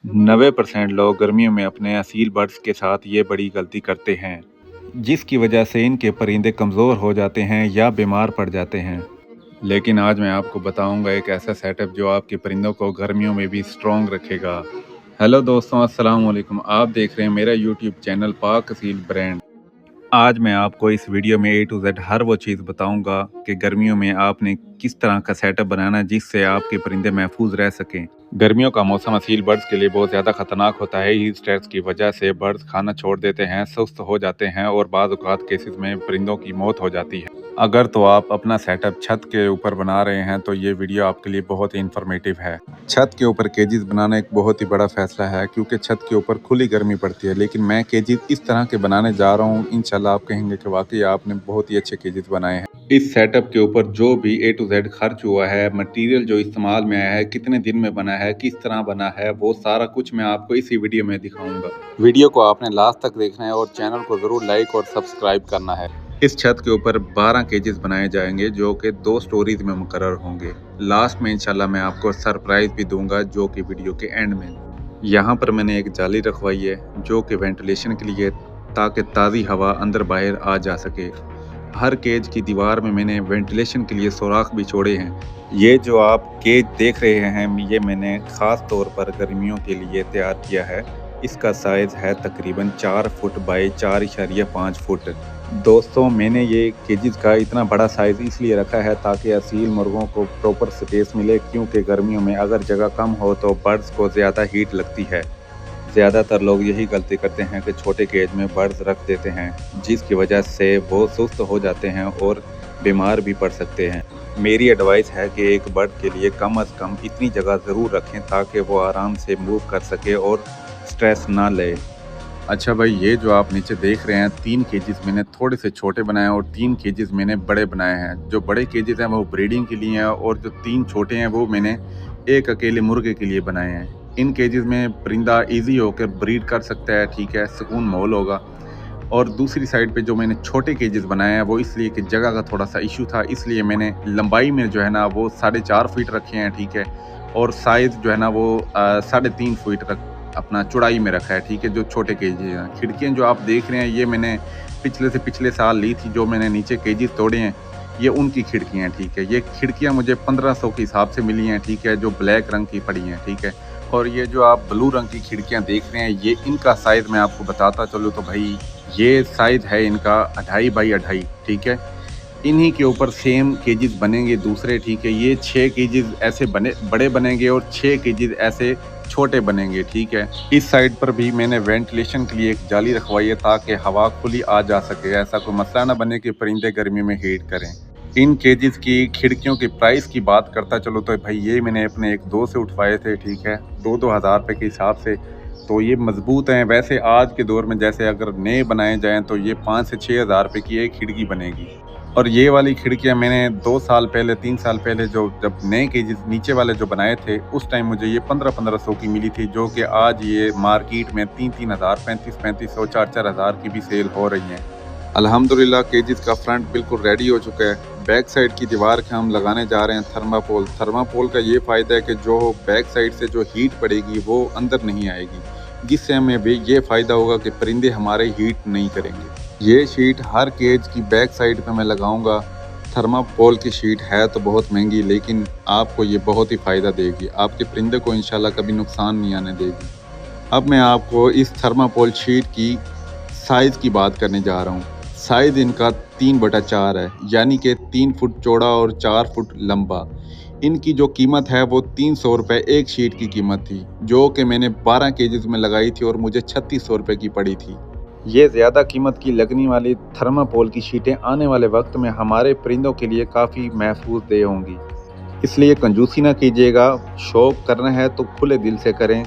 90% लोग गर्मियों में अपने असील बर्ड्स के साथ ये बड़ी गलती करते हैं, जिसकी वजह से इनके परिंदे कमज़ोर हो जाते हैं या बीमार पड़ जाते हैं। लेकिन आज मैं आपको बताऊंगा एक ऐसा सेटअप जो आपके परिंदों को गर्मियों में भी स्ट्रॉन्ग रखेगा। हेलो दोस्तों, अस्सलाम वालेकुम। आप देख रहे हैं मेरा यूट्यूब चैनल पाक असील ब्रांड। आज मैं आपको इस वीडियो में ए टू जेड हर वो चीज़ बताऊंगा कि गर्मियों में आपने किस तरह का सेटअप बनाना है जिससे आपके परिंदे महफूज रह सकें। गर्मियों का मौसम असील बर्ड्स के लिए बहुत ज़्यादा खतरनाक होता है। हीट स्ट्रेस की वजह से बर्ड्स खाना छोड़ देते हैं, सुस्त हो जाते हैं और बाज़ औक़ात केसेस में परिंदों की मौत हो जाती है। अगर तो आप अपना सेटअप छत के ऊपर बना रहे हैं तो ये वीडियो आपके लिए बहुत ही इन्फॉर्मेटिव है। छत के ऊपर केजेस बनाना एक बहुत ही बड़ा फैसला है क्योंकि छत के ऊपर खुली गर्मी पड़ती है, लेकिन मैं केजेस इस तरह के बनाने जा रहा हूँ। इंशाल्लाह आप कहेंगे कि वाकई आपने बहुत ही अच्छे केजेस बनाए हैं। इस सेटअप के ऊपर जो भी ए टू जेड खर्च हुआ है, मटेरियल जो इस्तेमाल में आया है, कितने दिन में बना है, किस तरह बना है, वो सारा कुछ मैं आपको इसी वीडियो में दिखाऊंगा। वीडियो को आपने लास्ट तक देखना है और चैनल को ज़रूर लाइक और सब्सक्राइब करना है। इस छत के ऊपर 12 केजेस बनाए जाएंगे जो कि 2 स्टोरीज में मुकर्रर होंगे। लास्ट में इंशाल्लाह मैं आपको सरप्राइज भी दूंगा जो कि वीडियो के एंड में। यहाँ पर मैंने एक जाली रखवाई है जो कि वेंटिलेशन के लिए, ताकि ताज़ी हवा अंदर बाहर आ जा सके। हर केज की दीवार में मैंने वेंटिलेशन के लिए सुराख भी छोड़े हैं। ये जो आप केज देख रहे हैं ये मैंने ख़ास तौर पर गर्मियों के लिए तैयार किया है। इसका साइज़ है तकरीबन 4 फुट बाई 4.5 फुट। दोस्तों, मैंने ये केजेस का इतना बड़ा साइज़ इसलिए रखा है ताकि असील मुर्गों को प्रॉपर स्पेस मिले, क्योंकि गर्मियों में अगर जगह कम हो तो बर्ड्स को ज़्यादा हीट लगती है। ज़्यादातर लोग यही गलती करते हैं कि छोटे केज में बर्ड्स रख देते हैं, जिसकी वजह से वो सुस्त हो जाते हैं और बीमार भी पड़ सकते हैं। मेरी एडवाइस है कि एक बर्ड के लिए कम अज़ कम इतनी जगह ज़रूर रखें ताकि वो आराम से मूव कर सके और स्ट्रेस ना ले। अच्छा भाई, ये जो आप नीचे देख रहे हैं 3 केजेस मैंने थोड़े से छोटे बनाए और 3 केजेस मैंने बड़े बनाए हैं। जो बड़े केजेस हैं वो ब्रीडिंग के लिए हैं और जो 3 छोटे हैं वो मैंने एक अकेले मुर्गे के लिए बनाए हैं। इन केजेस में परिंदा इजी होकर ब्रीड कर सकता है, ठीक है, सुकून माहौल होगा। और दूसरी साइड पे जो मैंने छोटे केजेस बनाए हैं वो इसलिए कि जगह का थोड़ा सा इशू था, इसलिए मैंने लंबाई में जो है ना वो 4.5 फीट रखे हैं, ठीक है, और साइज़ जो है ना वो 3.5 फीट अपना चौड़ाई में रखा है, ठीक है, जो छोटे केजेस हैं। खिड़कियाँ जो आप देख रहे हैं ये मैंने पिछले साल ली थी। जो मैंने नीचे केजेस तोड़े हैं ये उनकी खिड़कियाँ, ठीक है। ये खिड़कियाँ मुझे 1500 के हिसाब से मिली हैं, ठीक है, जो ब्लैक रंग की पड़ी हैं, ठीक है। और ये जो आप ब्लू रंग की खिड़कियाँ देख रहे हैं ये इनका साइज़ मैं आपको बताता चलूँ तो भाई ये साइज़ है इनका 2.5 बाई 2.5, ठीक है। इन्हीं के ऊपर सेम केजेस बनेंगे दूसरे, ठीक है। ये 6 केजेस ऐसे बड़े बनेंगे और 6 केजेस ऐसे छोटे बनेंगे, ठीक है। इस साइड पर भी मैंने वेंटिलेशन के लिए एक जाली रखवाई है ताकि हवा खुली आ जा सके, ऐसा कोई मसला ना बने कि परिंदे गर्मी में हीट करें। इन केजेस की खिड़कियों की प्राइस की बात करता चलो तो भाई ये मैंने अपने एक दोस्त से उठवाए थे, ठीक है, 2-2 हज़ार रुपये के हिसाब से। तो ये मज़बूत हैं। वैसे आज के दौर में जैसे अगर नए बनाए जाएं तो ये 5 से 6 हज़ार रुपये की एक खिड़की बनेगी। और ये वाली खिड़कियां मैंने 2 साल पहले 3 साल पहले जब नए केजेस नीचे वाले जो बनाए थे उस टाइम मुझे ये 1500 की मिली थी, जो कि आज ये मार्केट में 3-3 हज़ार, 3500, 4-4 हज़ार की भी सेल हो रही हैं। अल्हम्दुलिल्लाह केजेस का फ्रंट बिल्कुल रेडी हो चुका है। बैक साइड की दीवार के हम लगाने जा रहे हैं थर्माकोल। थर्माकोल का ये फ़ायदा है कि जो बैक साइड से जो हीट पड़ेगी वो अंदर नहीं आएगी, जिससे हमें भी ये फ़ायदा होगा कि परिंदे हमारे हीट नहीं करेंगे। ये शीट हर केज की बैक साइड पे मैं लगाऊंगा। थर्माकोल की शीट है तो बहुत महंगी, लेकिन आपको ये बहुत ही फ़ायदा देगी। आपके परिंदे को इंशाल्लाह कभी नुकसान नहीं आने देगी। अब मैं आपको इस थर्माकोल शीट की साइज़ की बात करने जा रहा हूँ। साइज़ इनका 3/4 है, यानी कि 3 फुट चौड़ा और 4 फुट लंबा। इनकी जो कीमत है वो 300 रुपये एक शीट की कीमत थी, जो कि मैंने 12 केजेस में लगाई थी और मुझे 3600 रुपये की पड़ी थी। ये ज़्यादा कीमत की लगने वाली थर्माकोल की शीटें आने वाले वक्त में हमारे परिंदों के लिए काफ़ी महफूज दे होंगी, इसलिए कंजूसी ना कीजिएगा। शौक़ करना है तो खुले दिल से करें।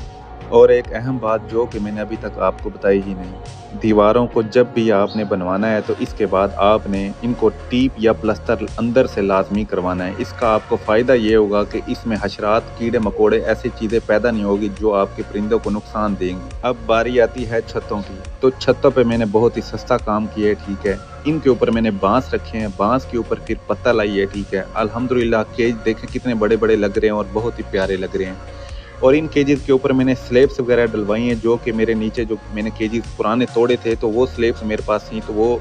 और एक अहम बात जो कि मैंने अभी तक आपको बताई ही नहीं, दीवारों को जब भी आपने बनवाना है तो इसके बाद आपने इनको टीप या प्लस्तर अंदर से लाजमी करवाना है। इसका आपको फ़ायदा ये होगा कि इसमें हशरात, कीड़े मकोड़े, ऐसी चीज़ें पैदा नहीं होगी जो आपके परिंदों को नुकसान देंगी। अब बारी आती है छतों की। तो छतों पे मैंने बहुत ही सस्ता काम किया है, ठीक है। इनके ऊपर मैंने बांस रखे हैं, बांस के ऊपर फिर पत्ता लाई है, ठीक है। अल्हम्दुलिल्लाह केज देखें कितने बड़े बड़े लग रहे हैं और बहुत ही प्यारे लग रहे हैं। और इन केजेस के ऊपर मैंने स्लेब्स वगैरह डलवाई हैं, जो कि मेरे नीचे जो मैंने केजेस पुराने तोड़े थे तो वो स्लेब्स मेरे पास थी, तो वो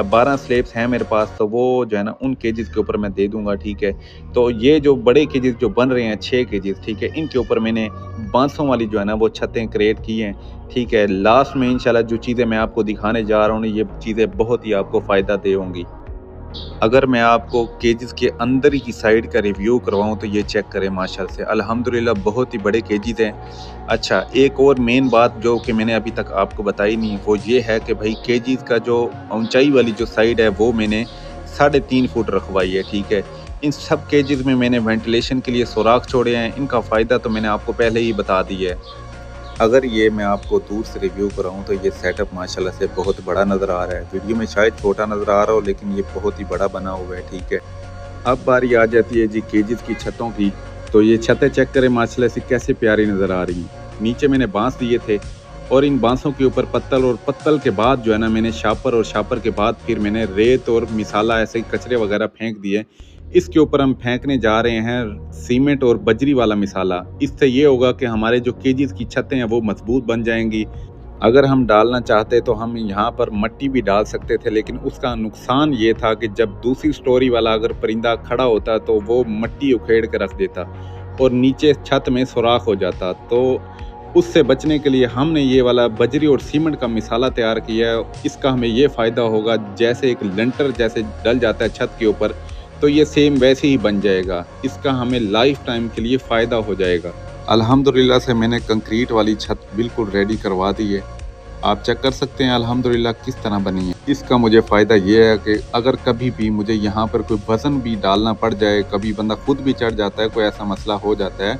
12 स्लेब्स हैं मेरे पास, तो वो जो है ना उन केजेस के ऊपर मैं दे दूंगा, ठीक है। तो ये जो बड़े केजेस जो बन रहे हैं 6 केजेस, ठीक है, इनके ऊपर मैंने बांसों वाली जो है ना वो छतें क्रिएट की हैं, ठीक है। लास्ट में इंशाल्लाह जो चीज़ें मैं आपको दिखाने जा रहा हूँ, ये चीज़ें बहुत ही आपको फ़ायदा दे होंगी। अगर मैं आपको केजेस के अंदर ही की साइड का रिव्यू करवाऊँ तो ये चेक करें, माशाल्लाह से अल्हम्दुलिल्लाह बहुत ही बड़े केजेस हैं। अच्छा, एक और मेन बात जो कि मैंने अभी तक आपको बताई नहीं, वो ये है कि भाई केजेस का जो ऊंचाई वाली जो साइड है वो मैंने 3.5 फुट रखवाई है, ठीक है। इन सब केजेस में मैंने वेंटिलेशन के लिए सुराख छोड़े हैं, इनका फ़ायदा तो मैंने आपको पहले ही बता दिया है। अगर ये मैं आपको दूर से रिव्यू कराऊँ तो ये सेटअप माशाल्लाह से बहुत बड़ा नज़र आ रहा है। वीडियो में शायद छोटा नज़र आ रहा हो, लेकिन ये बहुत ही बड़ा बना हुआ है, ठीक है। अब बारी आ जाती है जी केजेस की छतों की। तो ये छतें चेक करें माशाल्लाह से कैसे प्यारी नज़र आ रही हैं। नीचे मैंने बांस दिए थे और इन बांसों के ऊपर पत्तल, और पत्तल के बाद जो है ना मैंने शापर, और शापर के बाद फिर मैंने रेत और मिसाला ऐसे कचरे वगैरह फेंक दिए। इसके ऊपर हम फेंकने जा रहे हैं सीमेंट और बजरी वाला मिसाला। इससे ये होगा कि हमारे जो केजेस की छतें हैं वो मजबूत बन जाएंगी। अगर हम डालना चाहते तो हम यहाँ पर मट्टी भी डाल सकते थे, लेकिन उसका नुकसान ये था कि जब दूसरी स्टोरी वाला अगर परिंदा खड़ा होता तो वो मट्टी उखेड़ के रख देता और नीचे छत में सुराख हो जाता। तो उससे बचने के लिए हमने ये वाला बजरी और सीमेंट का मिसाला तैयार किया है। इसका हमें ये फ़ायदा होगा, जैसे एक लेंटर जैसे डल जाता है छत के ऊपर, तो ये सेम वैसे ही बन जाएगा। इसका हमें लाइफ टाइम के लिए फ़ायदा हो जाएगा। अल्हम्दुलिल्लाह से मैंने कंक्रीट वाली छत बिल्कुल रेडी करवा दी है। आप चेक कर सकते हैं अल्हम्दुलिल्लाह किस तरह बनी है। इसका मुझे फ़ायदा ये है कि अगर कभी भी मुझे यहाँ पर कोई वज़न भी डालना पड़ जाए, कभी बंदा खुद भी चढ़ जाता है, कोई ऐसा मसला हो जाता है,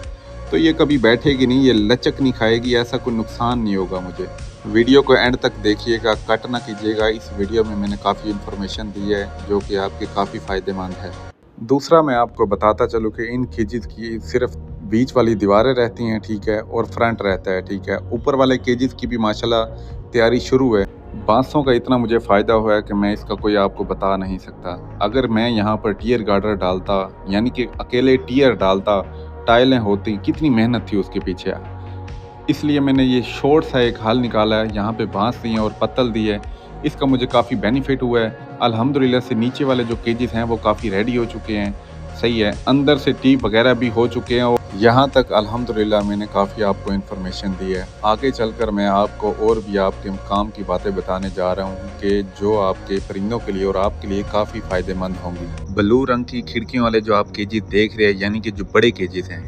तो ये कभी बैठेगी नहीं, ये लचक नहीं खाएगी, ऐसा कोई नुकसान नहीं होगा मुझे। वीडियो को एंड तक देखिएगा, कट ना कीजिएगा। इस वीडियो में मैंने काफ़ी इन्फॉर्मेशन दी है जो कि आपके काफ़ी फ़ायदेमंद है। दूसरा मैं आपको बताता चलूँ कि इन केजेस की सिर्फ बीच वाली दीवारें रहती हैं, ठीक है, और फ्रंट रहता है, ठीक है। ऊपर वाले केजेस की भी माशाल्लाह तैयारी शुरू है। बांसों का इतना मुझे फ़ायदा हुआ है कि मैं इसका कोई आपको बता नहीं सकता। अगर मैं यहाँ पर टियर गार्डर डालता, यानी कि अकेले टियर डालता, टाइलें होती, कितनी मेहनत थी उसके पीछे। इसलिए मैंने ये शॉर्ट सा एक हल निकाला है, यहाँ पे बांस दिए और पत्तल दिए। इसका मुझे काफ़ी बेनिफिट हुआ है। अल्हम्दुलिल्लाह से नीचे वाले जो केजेस हैं वो काफ़ी रेडी हो चुके हैं, सही है। अंदर से टीप वगैरह भी हो चुके हैं और यहाँ तक अल्हम्दुलिल्लाह मैंने काफ़ी आपको इन्फॉर्मेशन दी है। आगे चलकर मैं आपको और भी आपके काम की बातें बताने जा रहा हूँ कि जो आपके परिंदों के लिए और आपके लिए काफ़ी फ़ायदेमंद होंगी। ब्लू रंग की खिड़कियों वाले जो आप केजेस देख रहे हैं, यानी कि जो बड़े केजेस हैं,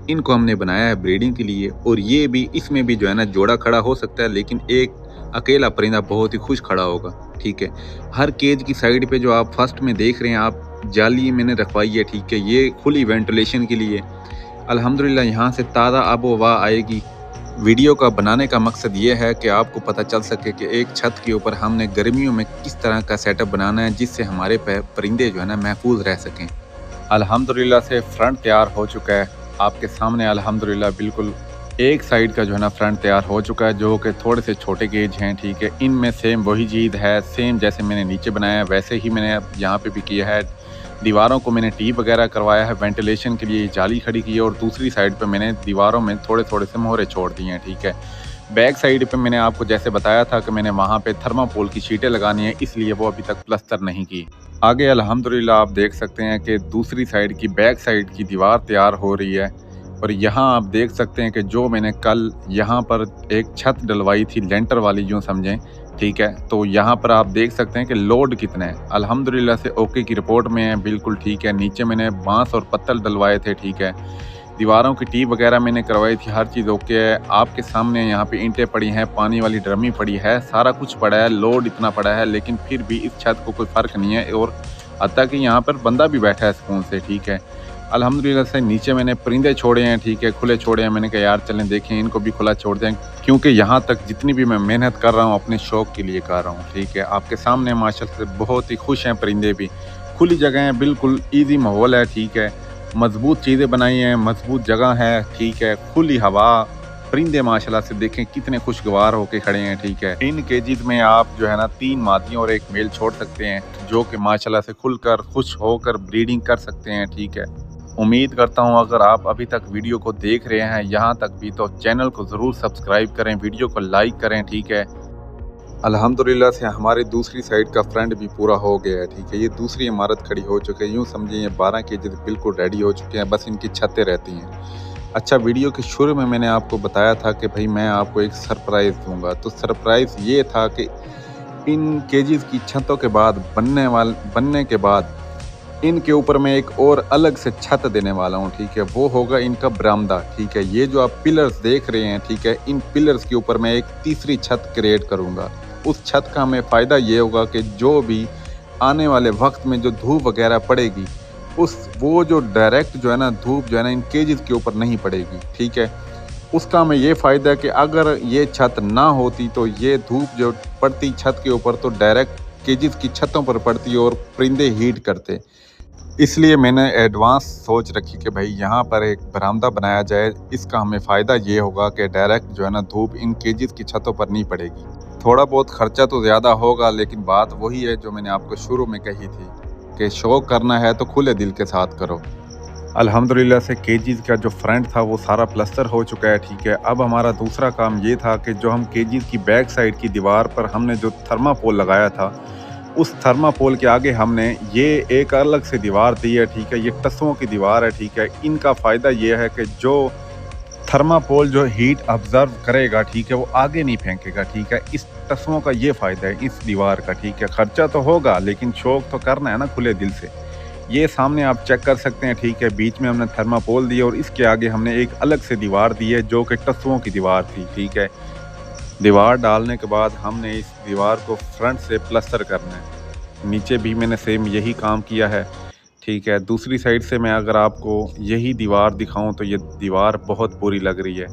इनको हमने बनाया है ब्रीडिंग के लिए। और ये भी, इसमें भी जो है ना जोड़ा खड़ा हो सकता है, लेकिन एक अकेला परिंदा बहुत ही खुश खड़ा होगा, ठीक है। हर केज की साइड पे जो आप फर्स्ट में देख रहे हैं, आप जाली मैंने रखवाई है, ठीक है, ये खुली वेंटिलेशन के लिए। अल्हम्दुलिल्लाह यहाँ से ताज़ा आबो हवा आएगी। वीडियो का बनाने का मकसद ये है कि आपको पता चल सके कि एक छत के ऊपर हमने गर्मियों में किस तरह का सेटअप बनाना है, जिससे हमारे परिंदे जो है ना महफूज रह सकें। अल्हम्दुलिल्लाह से फ्रंट तैयार हो चुका है आपके सामने। अल्हम्दुलिल्लाह बिल्कुल एक साइड का जो है ना फ्रंट तैयार हो चुका है, जो कि थोड़े से छोटे गेज हैं, ठीक है। इनमें सेम वही चीज़ है, सेम जैसे मैंने नीचे बनाया है वैसे ही मैंने यहाँ पे भी किया है। दीवारों को मैंने टीप वगैरह करवाया है, वेंटिलेशन के लिए जाली खड़ी की है, और दूसरी साइड पे मैंने दीवारों में थोड़े थोड़े से मोहरे छोड़ दिए हैं, ठीक है। बैक साइड पे मैंने आपको जैसे बताया था कि मैंने वहाँ पे थर्माकोल की शीटें लगानी है, इसलिए वो अभी तक प्लस्तर नहीं की। आगे अल्हम्दुलिल्लाह आप देख सकते हैं कि दूसरी साइड की, बैक साइड की दीवार तैयार हो रही है। और यहाँ आप देख सकते हैं कि जो मैंने कल यहाँ पर एक छत डलवाई थी लेंटर वाली, यूँ समझें, ठीक है। तो यहाँ पर आप देख सकते हैं कि लोड कितना है। अल्हम्दुलिल्लाह से ओके की रिपोर्ट में है, बिल्कुल ठीक है। नीचे मैंने बांस और पत्तल डलवाए थे, ठीक है। दीवारों की टीप वगैरह मैंने करवाई थी, हर चीज़ ओके है। आपके सामने यहाँ पे ईंटें पड़ी हैं, पानी वाली ड्रमी पड़ी है, सारा कुछ पड़ा है, लोड इतना पड़ा है, लेकिन फिर भी इस छत को कोई फ़र्क नहीं है। और हत्ता कि यहाँ पर बंदा भी बैठा है सुकून से, ठीक है। अल्हम्दुलिल्लाह से नीचे मैंने परिंदे छोड़े हैं, ठीक है, खुले छोड़े हैं। मैंने कहा यार चलें देखें, इनको भी खुला छोड़ दें, क्योंकि यहाँ तक जितनी भी मैं मेहनत कर रहा हूँ अपने शौक़ के लिए कर रहा हूँ, ठीक है। आपके सामने माशाल्लाह से बहुत ही खुश हैं परिंदे भी। खुली जगह है, बिल्कुल ईजी माहौल है, ठीक है। मजबूत चीज़ें बनाई हैं, मजबूत जगह है, ठीक है, खुली हवा। परिंदे माशाल्लाह से देखें कितने खुशगवार होके खड़े हैं, ठीक है। इन केजेस में आप जो है ना 3 मादियों और 1 मेल छोड़ सकते हैं, जो कि माशाल्लाह से खुलकर खुश होकर ब्रीडिंग कर सकते हैं, ठीक है। उम्मीद करता हूँ अगर आप अभी तक वीडियो को देख रहे हैं यहाँ तक भी, तो चैनल को ज़रूर सब्सक्राइब करें, वीडियो को लाइक करें, ठीक है। अल्हम्दुलिल्लाह से हमारी दूसरी साइड का फ्रंट भी पूरा हो गया है, ठीक है। ये दूसरी इमारत खड़ी हो चुकी है, यूँ समझिए ये 12 केजी बिल्कुल रेडी हो चुके हैं, बस इनकी छतें रहती हैं। अच्छा, वीडियो के शुरू में मैंने आपको बताया था कि भाई मैं आपको एक सरप्राइज़ दूंगा, तो सरप्राइज़ ये था कि इन केजीज़ की छतों के बाद बनने के बाद इनके ऊपर मैं एक और अलग से छत देने वाला हूँ, ठीक है। वो होगा इनका बरामदा, ठीक है। ये जो आप पिलर्स देख रहे हैं, ठीक है, इन पिलर्स के ऊपर मैं एक तीसरी छत क्रिएट करूँगा। उस छत का हमें फ़ायदा ये होगा कि जो भी आने वाले वक्त में जो धूप वगैरह पड़ेगी, वो जो डायरेक्ट जो है ना धूप जो है ना इन केजेस के ऊपर नहीं पड़ेगी, ठीक है। उसका हमें ये फ़ायदा है कि अगर ये छत ना होती तो ये धूप जो पड़ती छत के ऊपर तो डायरेक्ट केजेस की छतों पर पड़ती और परिंदे हीट करते। इसलिए मैंने एडवांस सोच रखी कि भाई यहाँ पर एक बरामदा बनाया जाए। इसका हमें फ़ायदा ये होगा कि डायरेक्ट जो है ना धूप इन केजेस की छतों पर नहीं पड़ेगी। थोड़ा बहुत ख़र्चा तो ज़्यादा होगा, लेकिन बात वही है जो मैंने आपको शुरू में कही थी कि शौक़ करना है तो खुले दिल के साथ करो। अल्हम्दुलिल्लाह से केजीज़ का जो फ्रंट था वो सारा प्लस्तर हो चुका है, ठीक है। अब हमारा दूसरा काम ये था कि जो हम केजीज़ की बैक साइड की दीवार पर हमने जो थर्मापोल लगाया था, उस थर्मापोल के आगे हमने ये एक अलग से दीवार दी है, ठीक है। ये टसुओं की दीवार है, ठीक है। इनका फ़ायदा ये है कि जो थर्मापोल जो हीट ऑब्ज़र्व करेगा, ठीक है, वो आगे नहीं फेंकेगा, ठीक है। इस टसुओं का ये फ़ायदा है इस दीवार का, ठीक है। ख़र्चा तो होगा लेकिन शौक़ तो करना है ना खुले दिल से। ये सामने आप चेक कर सकते हैं, ठीक है। बीच में हमने थर्मापोल दिया और इसके आगे हमने एक अलग से दीवार दी है जो कि टसुओं की दीवार थी, ठीक है। दीवार डालने के बाद हमने इस दीवार को फ्रंट से प्लस्तर करना है। नीचे भी मैंने सेम यही काम किया है, ठीक है। दूसरी साइड से मैं अगर आपको यही दीवार दिखाऊं तो ये दीवार बहुत बुरी लग रही है,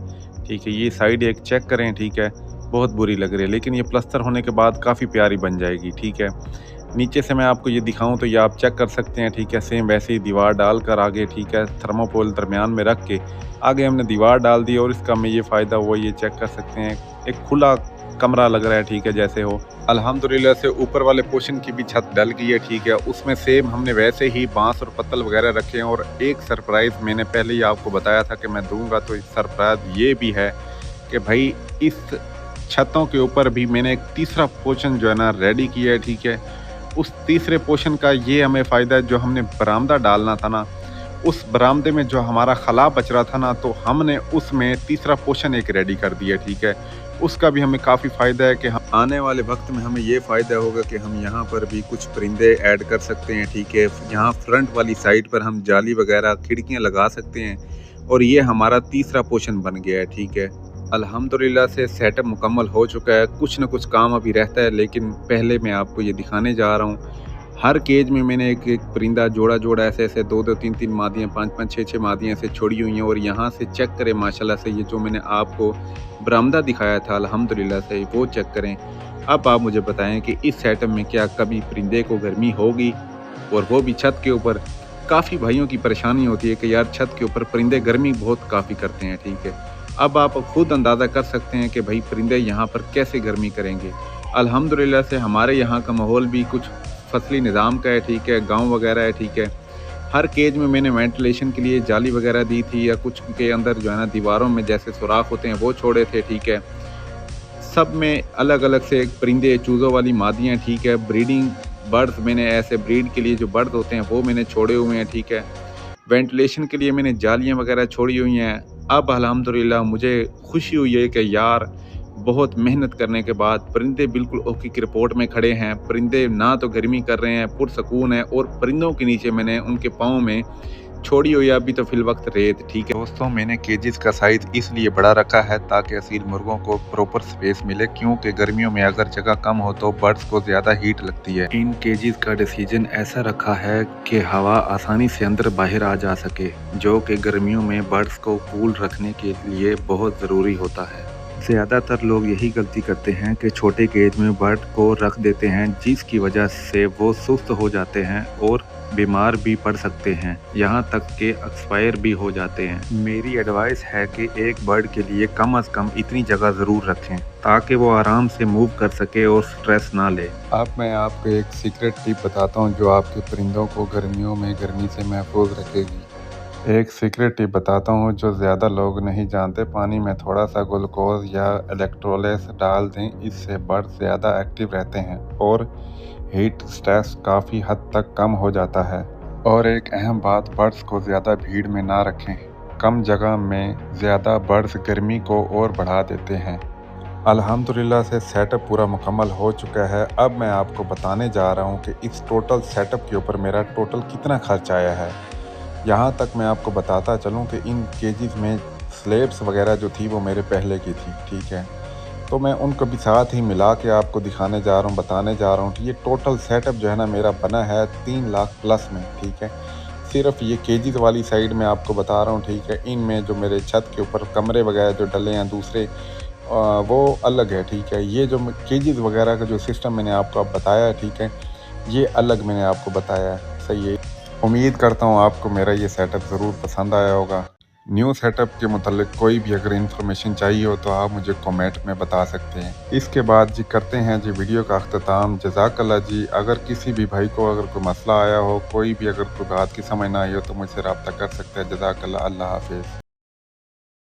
ठीक है। ये साइड एक चेक करें, ठीक है, बहुत बुरी लग रही है, लेकिन ये प्लस्तर होने के बाद काफ़ी प्यारी बन जाएगी, ठीक है। नीचे से मैं आपको ये दिखाऊं तो ये आप चेक कर सकते हैं, ठीक है। सेम वैसे ही दीवार डालकर आगे, ठीक है, थर्मापोल दरमियान में रख के आगे हमने दीवार डाल दी और इसका हमें ये फ़ायदा हुआ, ये चेक कर सकते हैं, एक खुला कमरा लग रहा है, ठीक है, जैसे हो। अल्हम्दुलिल्लाह से ऊपर वाले पोर्शन की भी छत डल गई है, ठीक है। उसमें सेम हमने वैसे ही बांस और पत्तल वगैरह रखे हैं। और एक सरप्राइज़ मैंने पहले ही आपको बताया था कि मैं दूंगा, तो इस सरप्राइज़ ये भी है कि भाई इस छतों के ऊपर भी मैंने एक तीसरा पोर्शन जो है ना रेडी किया है, ठीक है। उस तीसरे पोर्शन का ये हमें फ़ायदा है, जो हमने बरामदा डालना था ना, उस बरामदे में जो हमारा खला बच रहा था ना, तो हमने उसमें तीसरा पोर्शन एक रेडी कर दिया, ठीक है। उसका भी हमें काफ़ी फ़ायदा है कि हम आने वाले वक्त में हमें ये फ़ायदा होगा कि हम यहाँ पर भी कुछ परिंदे ऐड कर सकते हैं, ठीक है। यहाँ फ्रंट वाली साइड पर हम जाली वगैरह खिड़कियाँ लगा सकते हैं और ये हमारा तीसरा पोर्शन बन गया है, ठीक है। अल्हम्दुलिल्लाह से सेटअप मुकम्मल हो चुका है। कुछ न कुछ काम अभी रहता है, लेकिन पहले मैं आपको ये दिखाने जा रहा हूँ। हर केज में मैंने एक एक परिंदा जोड़ा ऐसे 2-2 3-3 मादियाँ, 5-5 6-6 मादियाँ ऐसे छोड़ी हुई हैं। और यहाँ से चेक करें, माशाल्लाह से ये जो मैंने आपको बरामदा दिखाया था अल्हम्दुलिल्लाह से, वो चेक करें। अब आप मुझे बताएं कि इस सेटअप में क्या कभी परिंदे को गर्मी होगी, और वो भी छत के ऊपर। काफ़ी भाइयों की परेशानी होती है कि यार छत के ऊपर परिंदे गर्मी बहुत काफ़ी करते हैं, ठीक है। अब आप खुद अंदाज़ा कर सकते हैं कि भाई परिंदे यहाँ पर कैसे गर्मी करेंगे। अल्हम्दुलिल्लाह से हमारे यहाँ का माहौल भी कुछ फसली निज़ाम का है, ठीक है, गांव वगैरह है, ठीक है। हर केज में मैंने वेंटिलेशन के लिए जाली वगैरह दी थी, या कुछ के अंदर जो है ना दीवारों में जैसे सुराख होते हैं वो छोड़े थे, ठीक है। सब में अलग अलग से परिंदे, चूज़ों वाली मादियाँ, ठीक है। ब्रीडिंग बर्ड्स मैंने ऐसे ब्रीड के लिए जो बर्ड होते हैं वो मैंने छोड़े हुए हैं, ठीक है। वेंटिलेशन के लिए मैंने जालियाँ वगैरह छोड़ी हुई हैं। अब अल्हम्दुलिल्लाह मुझे खुशी हुई है कि यार बहुत मेहनत करने के बाद परिंदे बिल्कुल ओके की रिपोर्ट में खड़े हैं। परिंदे ना तो गर्मी कर रहे हैं, पुरसकून है। और परिंदों के नीचे मैंने उनके पाँव में छोड़ी हुई है अभी तो फिल वक्त रेत, ठीक है। दोस्तों, मैंने केजेस का साइज़ इसलिए बड़ा रखा है ताकि असील मुर्गों को प्रॉपर स्पेस मिले, क्योंकि गर्मियों में अगर जगह कम हो तो बर्ड्स को ज़्यादा हीट लगती है। इन केजेस का डिसीजन ऐसा रखा है कि हवा आसानी से अंदर बाहर आ जा सके, जो कि गर्मियों में बर्ड्स को कूल रखने के लिए बहुत ज़रूरी होता है। ज़्यादातर लोग यही गलती करते हैं कि छोटे केज में बर्ड को रख देते हैं, जिसकी वजह से वो सुस्त हो जाते हैं और बीमार भी पड़ सकते हैं, यहाँ तक कि एक्सपायर भी हो जाते हैं। मेरी एडवाइस है कि एक बर्ड के लिए कम से कम इतनी जगह ज़रूर रखें ताकि वो आराम से मूव कर सके और स्ट्रेस ना ले। अब मैं आपको एक सीक्रेट टिप बताता हूँ जो आपके परिंदों को गर्मियों में गर्मी से महफूज रखेगी। एक सीक्रेट टिप बताता हूँ जो ज़्यादा लोग नहीं जानते। पानी में थोड़ा सा ग्लूकोज या इलेक्ट्रोलाइट्स डाल दें, इससे बर्ड्स ज़्यादा एक्टिव रहते हैं और हीट स्ट्रेस काफ़ी हद तक कम हो जाता है। और एक अहम बात, बर्ड्स को ज़्यादा भीड़ में ना रखें। कम जगह में ज़्यादा बर्ड्स गर्मी को और बढ़ा देते हैं। अल्हम्दुलिल्लाह से सेटअप पूरा मुकम्मल हो चुका है। अब मैं आपको बताने जा रहा हूँ कि इस टोटल सेटअप के ऊपर मेरा टोटल कितना खर्च आया है। यहाँ तक मैं आपको बताता चलूँ कि इन केजीज़ में स्लेब्स वगैरह जो थी वो मेरे पहले की थी, ठीक है। तो मैं उनको भी साथ ही मिला के आपको दिखाने जा रहा हूँ, बताने जा रहा हूँ कि ये टोटल सेटअप जो है ना मेरा बना है 3 लाख प्लस में, ठीक है। सिर्फ ये केजीज़ वाली साइड में आपको बता रहा हूँ, ठीक है। इनमें जो मेरे छत के ऊपर कमरे वगैरह जो डले हैं दूसरे, वो अलग है, ठीक है। ये जो केजीज़ वगैरह का जो सिस्टम मैंने आपको अब बताया है, ठीक है, ये अलग मैंने आपको बताया है, सही है। उम्मीद करता हूँ आपको मेरा ये सेटअप ज़रूर पसंद आया होगा। न्यू सेटअप के मुतालिक कोई भी अगर इन्फॉर्मेशन चाहिए हो तो आप मुझे कमेंट में बता सकते हैं। इसके बाद जी करते हैं जी वीडियो का अख्ताम। जज़ाकल्लाह जी। अगर किसी भी भाई को अगर कोई मसला आया हो, कोई भी अगर कोई बात की समझ ना आई हो तो मुझसे रब्ता कर सकते हैं। जज़ाकल्लाह। अल्लाह हाफिज़।